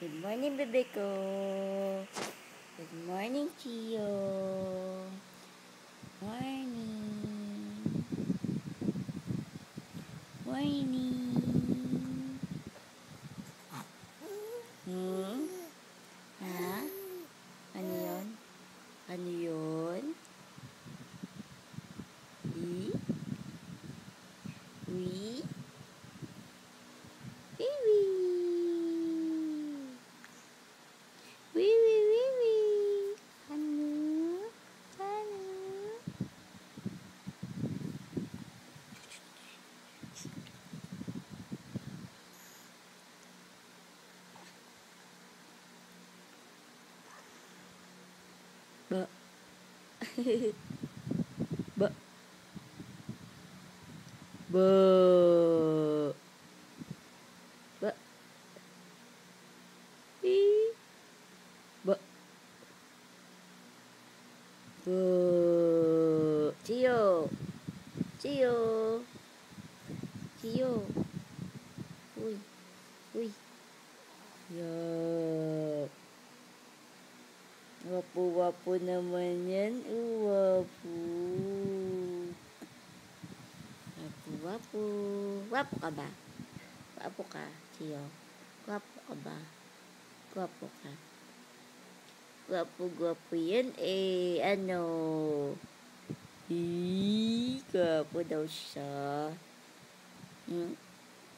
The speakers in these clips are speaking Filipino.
Good morning, bebe ko. Good morning, Chio. Morning. Morning. Ha? Ano yun? Ano yun? Wee? Wee? Wee, wee, wee, wee. Ano? Ano? Ba? Ba? Ba? Ba? Wee? Ba? Ba? Chio! Chio! Chio! Uy! Uy! Yuck! Wapo-wapo naman yan. Wapo. Wapo-wapo. Wapo ka ba? Wapo ka, Chio? Wapo ka ba? Wapo ka? Gwapo-gwapo yan eh. Ano? Gwapo daw siya.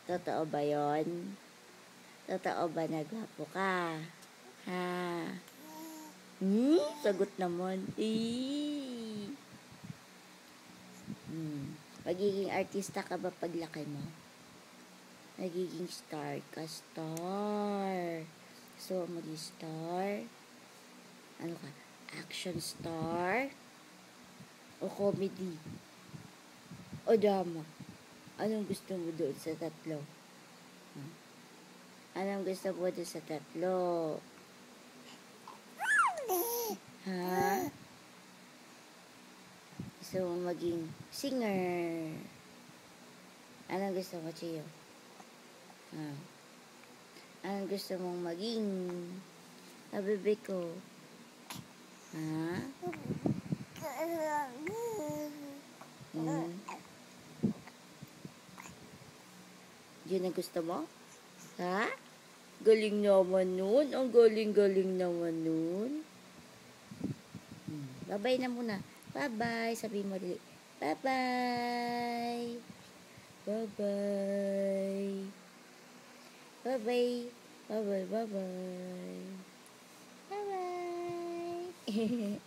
Totoo ba yun? Totoo ba na gwapo ka? Ha? Sagot naman. Magiging artista ka ba paglaki mo? Magiging star ka. Star. So, magiging star? Ano ka? Action star? O comedy? O drama? Anong gusto mo doon sa tatlo? Anong gusto mo doon sa tatlo? Ha? Gusto mo maging singer? Anong gusto mo, Chio? Anong gusto mong maging? Bebe ko. Ha? Yun ang gusto mo? Ha? Galing naman nun. Ang galing-galing naman nun. Bye-bye na muna. Bye-bye. Sabi mo rin. Bye-bye. Bye-bye. Bye-bye. Bye-bye. Bye-bye. Bye-bye.